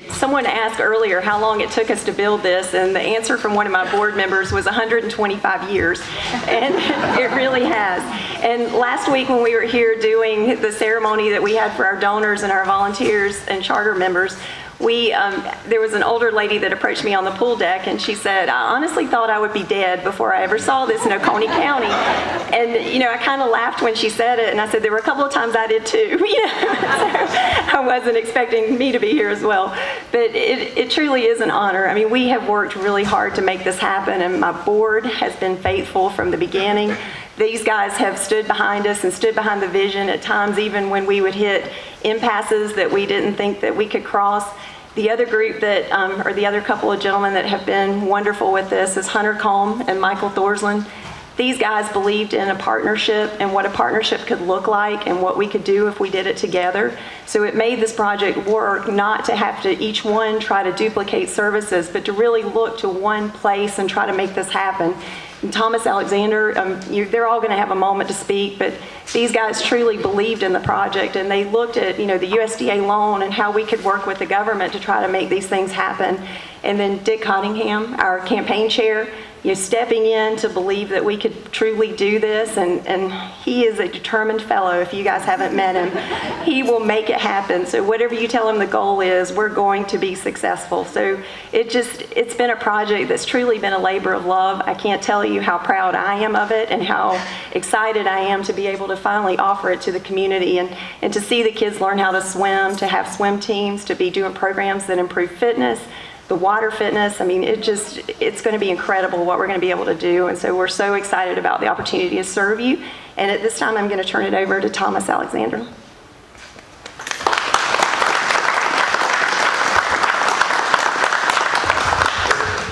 Someone asked earlier how long it took us to build this, and the answer from one of my board members was 125 years, and it really has. And last week when we were here doing the ceremony that we had for our donors and our volunteers and charter members, there was an older lady that approached me on the pool deck, and she said, "I honestly thought I would be dead before I ever saw this in Oconee County." And I kind of laughed when she said it, and I said there were a couple of times I did too. So I wasn't expecting me to be here as well, but it truly is an honor. I mean, we have worked really hard to make this happen, and my board has been faithful from the beginning. These guys have stood behind us and stood behind the vision at times, even when we would hit impasses that we didn't think that we could cross. The other group that, or the other couple of gentlemen that have been wonderful with this is Hunter Combe and Michael Thorsland. These guys believed in a partnership and what a partnership could look like and what we could do if we did it together. So it made this project work, not to have to each one try to duplicate services, but to really look to one place and try to make this happen. And Thomas Alexander, they're all going to have a moment to speak, but these guys truly believed in the project, and they looked at the USDA loan and how we could work with the government to try to make these things happen. And then Dick Cottingham, our campaign chair, stepping in to believe that we could truly do this, and he is a determined fellow. If you guys haven't met him, he will make it happen. So whatever you tell him the goal is, we're going to be successful. So it's been a project that's truly been a labor of love. I can't tell you how proud I am of it and how excited I am to be able to finally offer it to the community and to see the kids learn how to swim, to have swim teams, to be doing programs that improve fitness, the water fitness. I mean, it's going to be incredible what we're going to be able to do. And so we're so excited about the opportunity to serve you. And at this time, I'm going to turn it over to Thomas Alexander.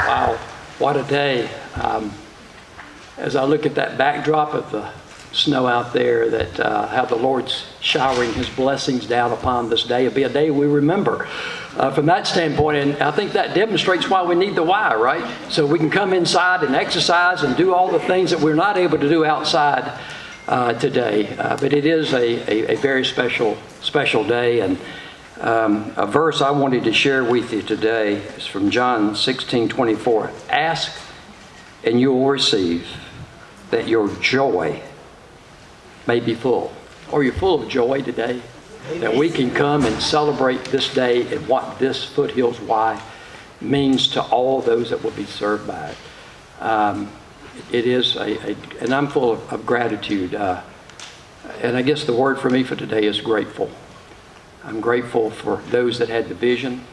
Wow, what a day. As I look at that backdrop of the snow out there, that how the Lord's showering his blessings down upon this day, it'll be a day we remember. From that standpoint, and I think that demonstrates why we need the why, right? So we can come inside and exercise and do all the things that we're not able to do outside today. But it is a very special day. And a verse I wanted to share with you today is from John 16:24. Ask and you will receive, that your joy may be full. Are you full of joy today? That we can come and celebrate this day and what this Foothills Y means to all those that will be served by it. It is and I'm full of gratitude. And I guess the word for me for today is grateful. I'm grateful for those that had the vision,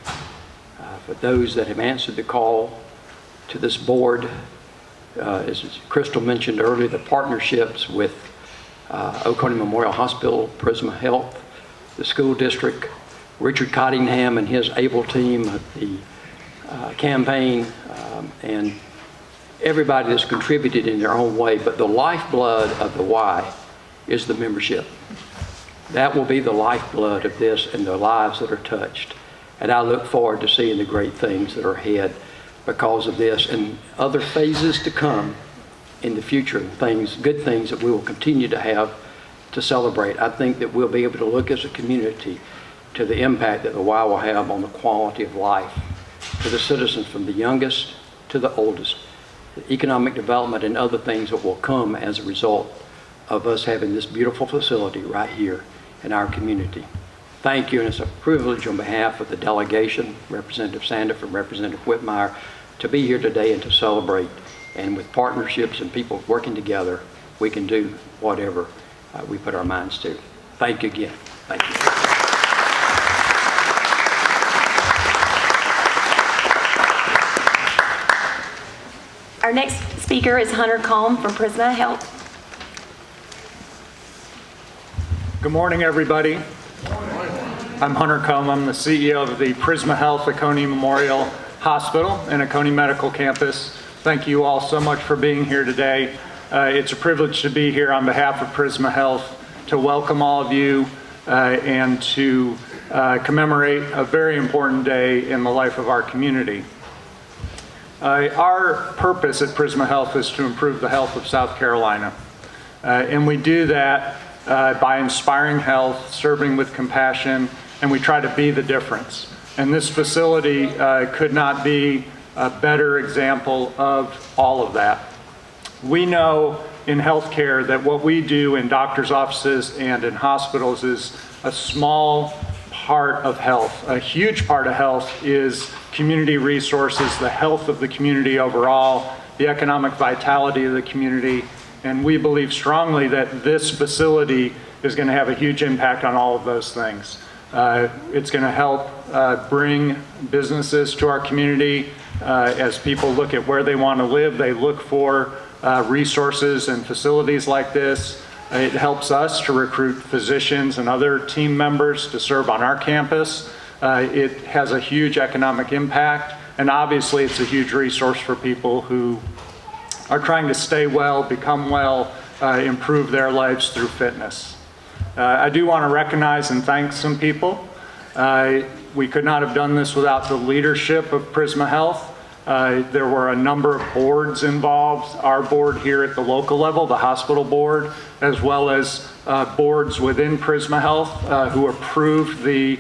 for those that have answered the call to this board. As Crystal mentioned earlier, the partnerships with Oconee Memorial Hospital, Prisma Health, the school district, Richard Cottingham and his able team, the campaign, and everybody that's contributed in their own way. But the lifeblood of the Y is the membership. That will be the lifeblood of this and the lives that are touched. And I look forward to seeing the great things that are ahead because of this and other phases to come in the future, good things that we will continue to have to celebrate. I think that we'll be able to look as a community to the impact that the Y will have on the quality of life for the citizens from the youngest to the oldest, the economic development and other things that will come as a result of us having this beautiful facility right here in our community. Thank you, and it's a privilege on behalf of the delegation, Representative Sandifer and Representative Whitmire, to be here today and to celebrate. And with partnerships and people working together, we can do whatever we put our minds to. Thank you again. Thank you. Our next speaker is Hunter Combe from Prisma Health. Good morning, everybody. I'm Hunter Combe. I'm the CEO of the Prisma Health Oconee Memorial Hospital and Oconee Medical Campus. Thank you all so much for being here today. It's a privilege to be here on behalf of Prisma Health to welcome all of you and to commemorate a very important day in the life of our community. Our purpose at Prisma Health is to improve the health of South Carolina. And we do that by inspiring health, serving with compassion, and we try to be the difference. And this facility could not be a better example of all of that. We know in healthcare that what we do in doctors' offices and in hospitals is a small part of health. A huge part of health is community resources, the health of the community overall, the economic vitality of the community, and we believe strongly that this facility is going to have a huge impact on all of those things. It's going to help bring businesses to our community. As people look at where they want to live, they look for resources and facilities like this. It helps us to recruit physicians and other team members to serve on our campus. It has a huge economic impact, and obviously it's a huge resource for people who are trying to stay well, become well, improve their lives through fitness. I do want to recognize and thank some people. We could not have done this without the leadership of Prisma Health. There were a number of boards involved, our board here at the local level, the hospital board, as well as boards within Prisma Health who approved the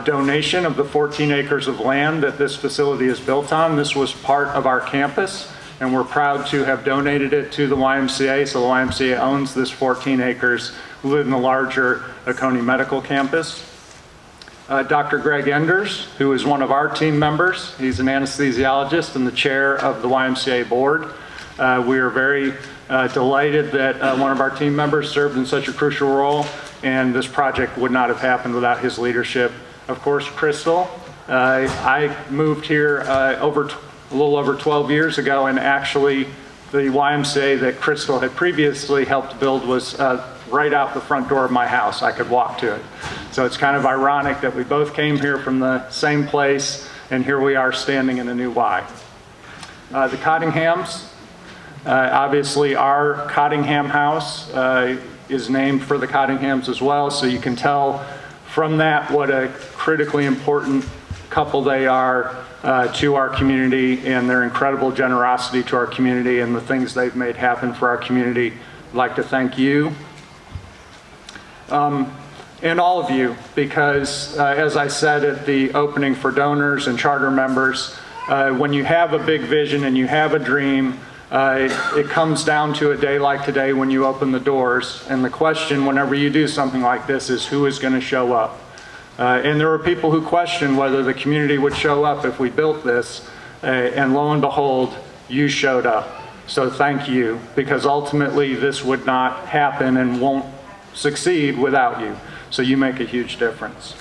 donation of the 14 acres of land that this facility is built on. This was part of our campus, and we're proud to have donated it to the YMCA. So the YMCA owns this 14 acres within the larger Oconee Medical Campus. Dr. Greg Enders, who is one of our team members. He's an anesthesiologist and the chair of the YMCA board. We are very delighted that one of our team members served in such a crucial role, and this project would not have happened without his leadership. Of course, Crystal. I moved here a little over 12 years ago, and actually the YMCA that Crystal had previously helped build was right out the front door of my house. I could walk to it. So it's kind of ironic that we both came here from the same place, and here we are standing in a new Y. The Cottinghams, obviously our Cottingham house is named for the Cottinghams as well, so you can tell from that what a critically important couple they are to our community, and their incredible generosity to our community and the things they've made happen for our community. I'd like to thank you. And all of you, because as I said at the opening for donors and charter members, when you have a big vision and you have a dream, it comes down to a day like today when you open the doors. And the question whenever you do something like this is who is going to show up? And there were people who questioned whether the community would show up if we built this, and lo and behold, you showed up. So thank you, because ultimately this would not happen and won't succeed without you. So you make a huge difference.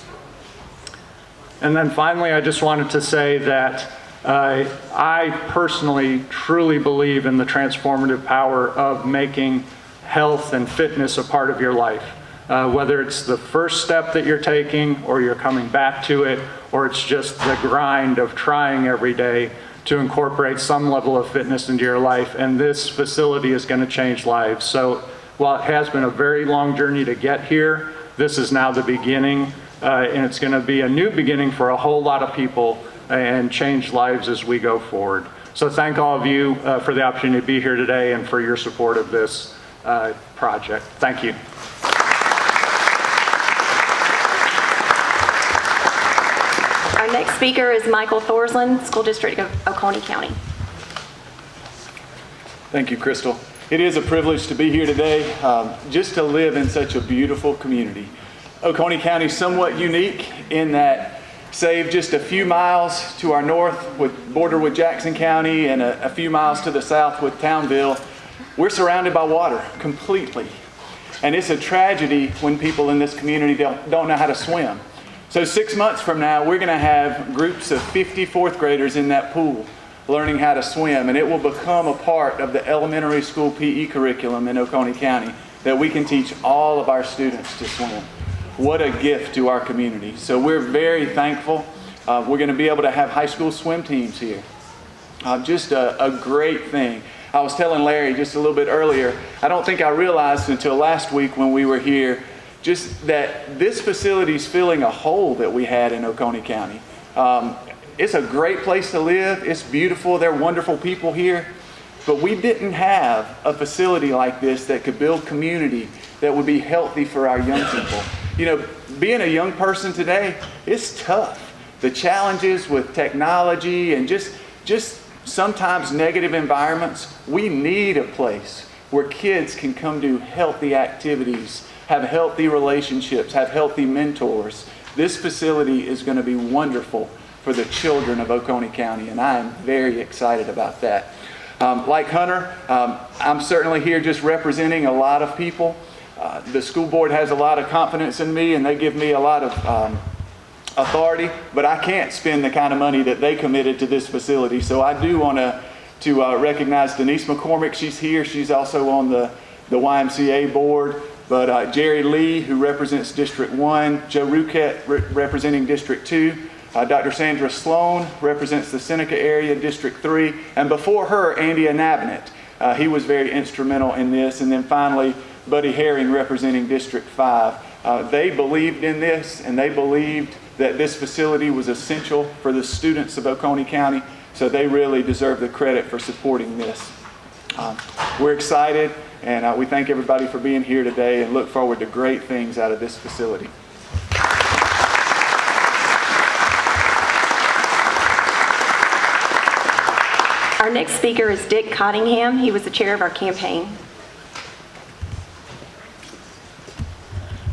And then finally, I just wanted to say that I personally truly believe in the transformative power of making health and fitness a part of your life. Whether it's the first step that you're taking, or you're coming back to it, or it's just the grind of trying every day to incorporate some level of fitness into your life. And this facility is going to change lives. So while it has been a very long journey to get here, this is now the beginning, and it's going to be a new beginning for a whole lot of people and change lives as we go forward. So thank all of you for the opportunity to be here today and for your support of this project. Thank you. Our next speaker is Michael Thorsland, School District of Oconee County. Thank you, Crystal. It is a privilege to be here today, just to live in such a beautiful community. Oconee County is somewhat unique in that, save just a few miles to our north, border with Jackson County, and a few miles to the south with Townville, we're surrounded by water completely. And it's a tragedy when people in this community don't know how to swim. So 6 months from now, we're going to have groups of 50 fourth graders in that pool learning how to swim, and it will become a part of the elementary school PE curriculum in Oconee County that we can teach all of our students to swim. What a gift to our community. So we're very thankful. We're going to be able to have high school swim teams here. Just a great thing. I was telling Larry just a little bit earlier, I don't think I realized until last week when we were here, just that this facility is filling a hole that we had in Oconee County. It's a great place to live. It's beautiful. There are wonderful people here. But we didn't have a facility like this that could build community that would be healthy for our young people. You know, being a young person today, it's tough. the challenges with technology and just sometimes negative environments, we need a place where kids can come do healthy activities, have healthy relationships, have healthy mentors. This facility is going to be wonderful for the children of Oconee County, and I am very excited about that. Like Hunter, I'm certainly here just representing a lot of people. The school board has a lot of confidence in me, and they give me a lot of authority, but I can't spend the kind of money that they committed to this facility. So I do want to recognize Denise McCormick. She's here. She's also on the YMCA board. But Jerry Lee, who represents District 1, Joe Ruquette representing District 2, Dr. Sandra Sloan represents the Seneca area, District 3, and before her, Andy Anabnet. He was very instrumental in this. And then finally, Buddy Herring representing District 5. They believed in this, and they believed that this facility was essential for the students of Oconee County, so they really deserve the credit for supporting this. We're excited, and we thank everybody for being here today and look forward to great things out of this facility. Our next speaker is Dick Cottingham. He was the chair of our campaign.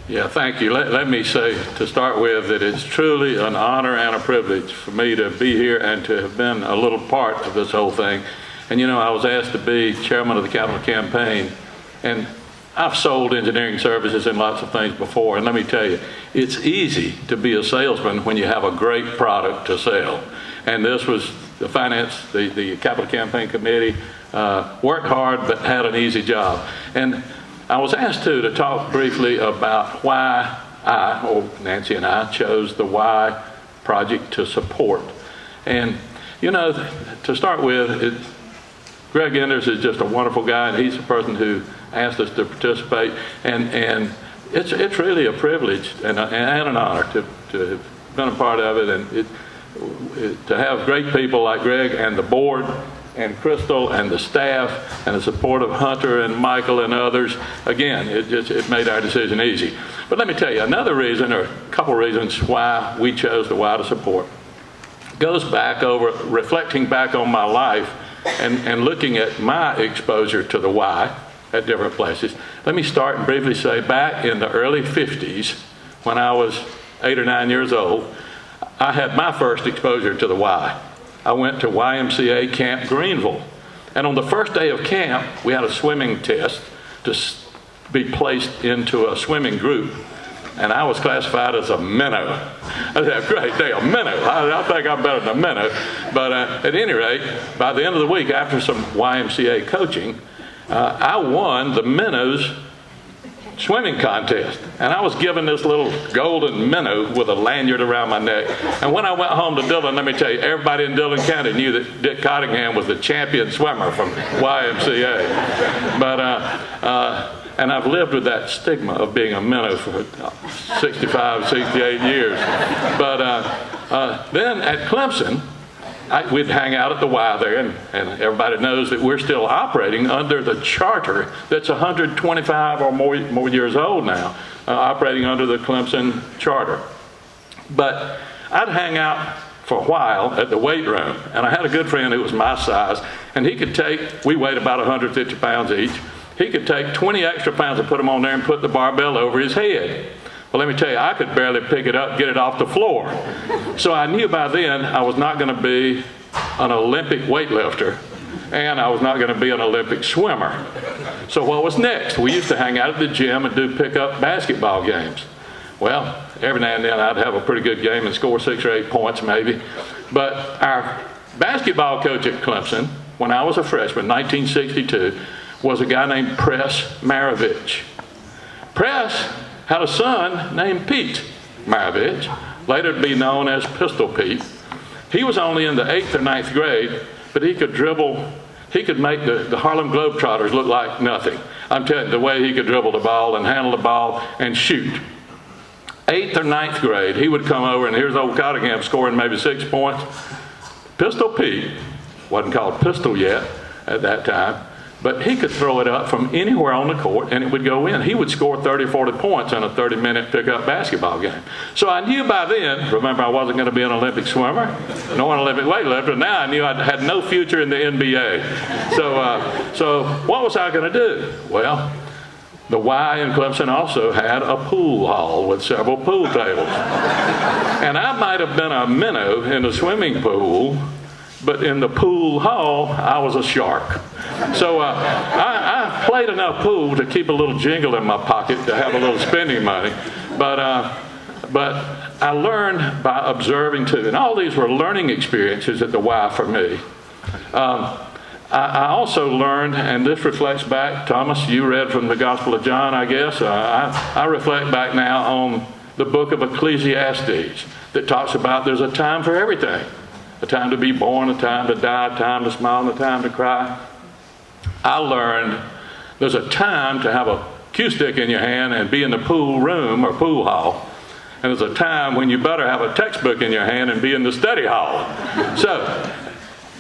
Yeah, thank you. Let me say to start with that it's truly an honor and a privilege for me to be here and to have been a little part of this whole thing. And you know, I was asked to be chairman of the capital campaign, and I've sold engineering services and lots of things before, and let me tell you, it's easy to be a salesman when you have a great product to sell. And this was the the capital campaign committee worked hard but had an easy job. And I was asked to talk briefly about why Nancy and I chose the Y project to support. And you know, to start with, Greg Enders is just a wonderful guy, and he's the person who asked us to participate. And it's really a privilege and an honor to have been a part of it, and to have great people like Greg and the board and Crystal and the staff and the support of Hunter and Michael and others. Again, it made our decision easy. But let me tell you, another reason, or a couple reasons why we chose the Y to support, goes back over reflecting back on my life and looking at my exposure to the Y at different places. Let me start and briefly say, back in the early 50s, when I was 8 or 9 years old, I had my first exposure to the Y. I went to YMCA Camp Greenville. And on the first day of camp, we had a swimming test to be placed into a swimming group. And I was classified as a minnow. I said, great day, a minnow. I think I'm better than a minnow. But at any rate, by the end of the week, after some YMCA coaching, I won the minnows swimming contest. And I was given this little golden minnow with a lanyard around my neck. And when I went home to Dillon, let me tell you, everybody in Dillon County knew that Dick Cottingham was the champion swimmer from YMCA. But, and I've lived with that stigma of being a minnow for 65, 68 years. But then at Clemson, we'd hang out at the Y there, and everybody knows that we're still operating under the charter that's 125 or more years old now, operating under the Clemson charter. But I'd hang out for a while at the weight room, and I had a good friend who was my size, and he could take, we weighed about 150 pounds each, he could take 20 extra pounds and put them on there and put the barbell over his head. Well, let me tell you, I could barely pick it up, get it off the floor. So I knew by then I was not going to be an Olympic weightlifter, and I was not going to be an Olympic swimmer. So what was next? We used to hang out at the gym and do pickup basketball games. Well, every now and then I'd have a pretty good game and score 6 or 8 points maybe. But our basketball coach at Clemson, when I was a freshman, 1962, was a guy named Press Maravich. Press had a son named Pete Maravich, later to be known as Pistol Pete. He was only in the 8th or 9th grade, but he could dribble, he could make the Harlem Globetrotters look like nothing. I'm telling you, the way he could dribble the ball and handle the ball and shoot. 8th or 9th grade, he would come over, and here's old Cottingham scoring maybe 6 points. Pistol Pete, wasn't called Pistol yet at that time, but he could throw it up from anywhere on the court and it would go in. He would score 30, 40 points in a 30-minute pickup basketball game. So I knew by then, remember I wasn't going to be an Olympic swimmer, nor an Olympic weightlifter. Now I knew I had no future in the NBA. So what was I going to do? Well, the Y in Clemson also had a pool hall with several pool tables. And I might have been a minnow in the swimming pool, but in the pool hall, I was a shark. So I played enough pool to keep a little jingle in my pocket to have a little spending money. But I learned by observing too, and all these were learning experiences at the Y for me. I also learned, and this reflects back, Thomas, you read from the Gospel of John, I guess. I reflect back now on the book of Ecclesiastes that talks about there's a time for everything. A time to be born, a time to die, a time to smile, and a time to cry. I learned there's a time to have a cue stick in your hand and be in the pool room or pool hall. And there's a time when you better have a textbook in your hand and be in the study hall. So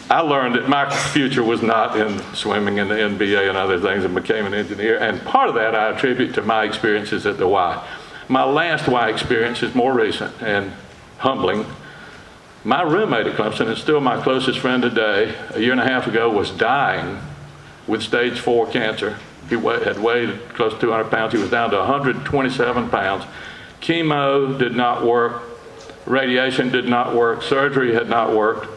I learned that my future was not in swimming and the NBA and other things, and became an engineer. And part of that I attribute to my experiences at the Y. My last Y experience is more recent and humbling. My roommate at Clemson, and still my closest friend today, a year and a half ago was dying with stage 4 cancer. He had weighed close to 200 pounds. He was down to 127 pounds. Chemo did not work. Radiation did not work. Surgery had not worked.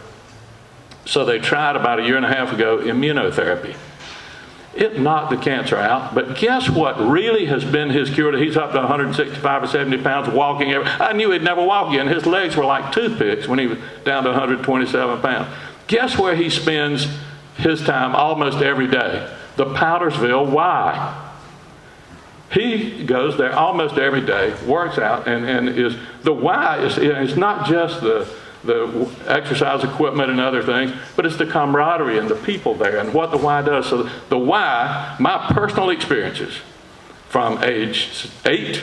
So they tried about a year and a half ago immunotherapy. It knocked the cancer out, but guess what really has been his cure? He's up to 165 or 70 pounds, walking. I knew he'd never walk again. His legs were like toothpicks when he was down to 127 pounds. Guess where he spends his time almost every day? The Powdersville Y. He goes there almost every day, works out, and is the Y is not just the exercise equipment and other things, but it's the camaraderie and the people there and what the Y does. So the Y, my personal experiences from age 8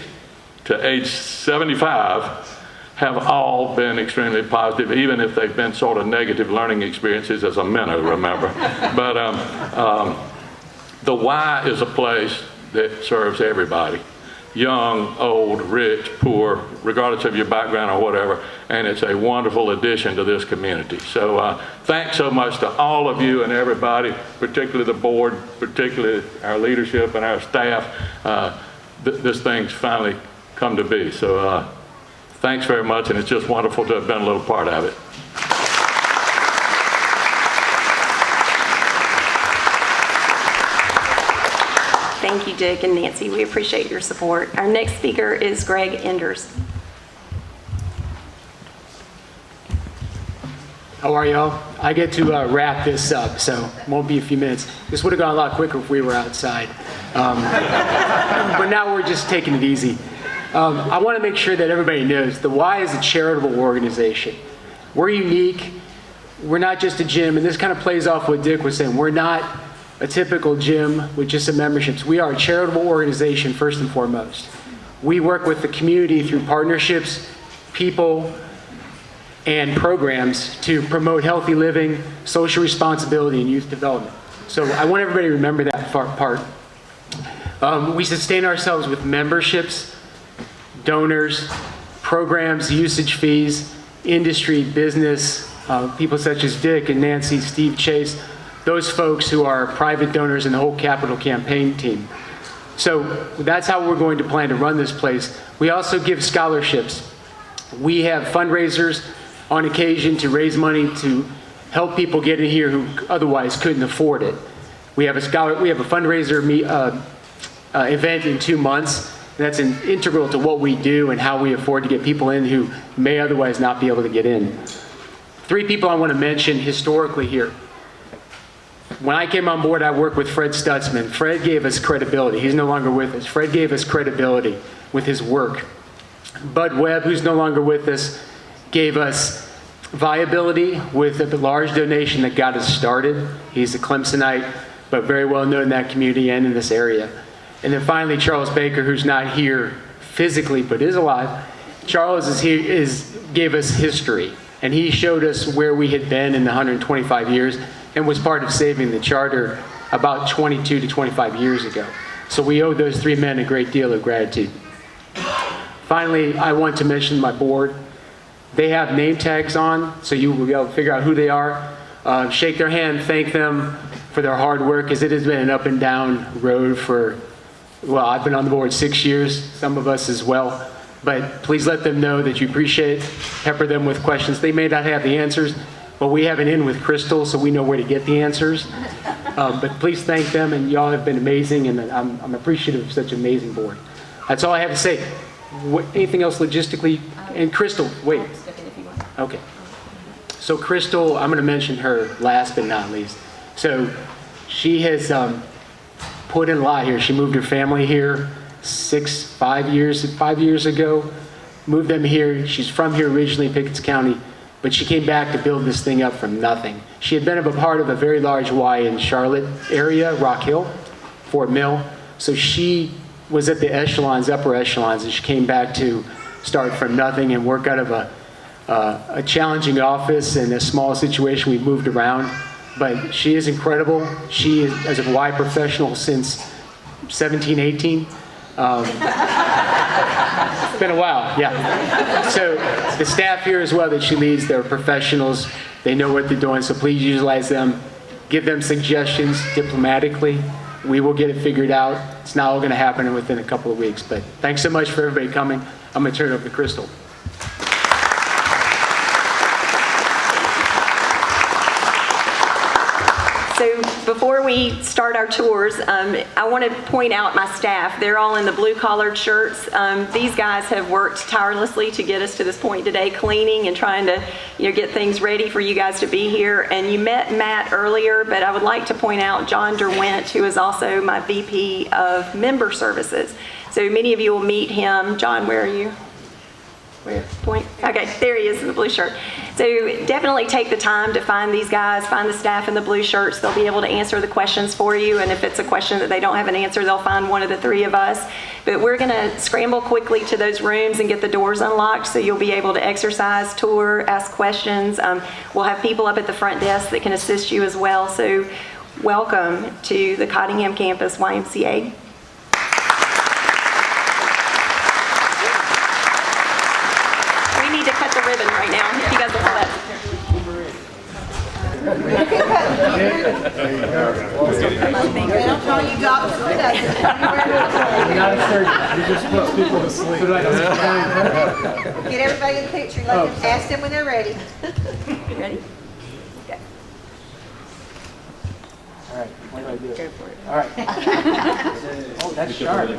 to age 75 have all been extremely positive, even if they've been sort of negative learning experiences as a minnow, remember. But the Y is a place that serves everybody. Young, old, rich, poor, regardless of your background or whatever, and it's a wonderful addition to this community. So thanks so much to all of you and everybody, particularly the board, particularly our leadership and our staff. This thing's finally come to be. So thanks very much, and it's just wonderful to have been a little part of it. Thank you, Dick and Nancy. We appreciate your support. Our next speaker is Greg Enders. How are y'all? I get to wrap this up, so it won't be a few minutes. This would have gone a lot quicker if we were outside. But now we're just taking it easy. I want to make sure that everybody knows the Y is a charitable organization. We're unique. We're not just a gym, and this kind of plays off what Dick was saying. We're not a typical gym with just some memberships. We are a charitable organization first and foremost. We work with the community through partnerships, people, and programs to promote healthy living, social responsibility, and youth development. So I want everybody to remember that part. We sustain ourselves with memberships, donors, programs, usage fees, industry, business, people such as Dick and Nancy, Steve Chase, those folks who are private donors and the whole capital campaign team. So that's how we're going to plan to run this place. We also give scholarships. We have fundraisers on occasion to raise money to help people get in here who otherwise couldn't afford it. We have a fundraiser event in 2 months. That's integral to what we do and how we afford to get people in who may otherwise not be able to get in. 3 people I want to mention historically here. When I came on board, I worked with Fred Stutzman. Fred gave us credibility. He's no longer with us. Fred gave us credibility with his work. Bud Webb, who's no longer with us, gave us viability with a large donation that got us started. He's a Clemsonite, but very well known in that community and in this area. And then finally, Charles Baker, who's not here physically but is alive. Charles gave us history, and he showed us where we had been in the 125 years and was part of saving the charter about 22 to 25 years ago. So we owe those three men a great deal of gratitude. Finally, I want to mention my board. They have name tags on, so you will be able to figure out who they are. Shake their hand, thank them for their hard work, as it has been an up and down road for, well, I've been on the board 6 years, some of us as well. But please let them know that you appreciate it. Pepper them with questions. They may not have the answers, but we have an in with Crystal, so we know where to get the answers. But please thank them, and y'all have been amazing, and I'm appreciative of such an amazing board. That's all I have to say. Anything else logistically? And Crystal, wait. Okay. So Crystal, I'm going to mention her last but not least. So she has put in a lot here. She moved her family here 5 years ago. Moved them here. She's from here originally, Pickens County, but she came back to build this thing up from nothing. She had been a part of a very large Y in Charlotte area, Rock Hill, Fort Mill. So she was at the echelons, upper echelons, and she came back to start from nothing and work out of a challenging office and a small situation. We've moved around, but she is incredible. She is as a Y professional since 17, 18. It's been a while, yeah. So the staff here as well that she leads, they're professionals. They know what they're doing, so please utilize them. Give them suggestions diplomatically. We will get it figured out. It's not all going to happen within a couple of weeks, but thanks so much for everybody coming. I'm going to turn it over to Crystal. So before we start our tours, I want to point out my staff. They're all in the blue-collared shirts. These guys have worked tirelessly to get us to this point today, cleaning and trying to get things ready for you guys to be here. And you met Matt earlier, but I would like to point out John Derwent, who is also my VP of Member Services. So many of you will meet him. John, where are you? Where? Point? Okay, there he is in the blue shirt. So definitely take the time to find these guys, find the staff in the blue shirts. They'll be able to answer the questions for you, and if it's a question that they don't have an answer, they'll find one of the three of us. But we're going to scramble quickly to those rooms and get the doors unlocked so you'll be able to exercise, tour, ask questions. We'll have people up at the front desk that can assist you as well. So welcome to the Cottingham Campus YMCA. Ribbon right now, if you guys will have that. You just put people to sleep. Get everybody in the picture. Ask them when they're ready. Ready? Okay. All right, what do I do? Go for it. All right. Oh, that's sharp.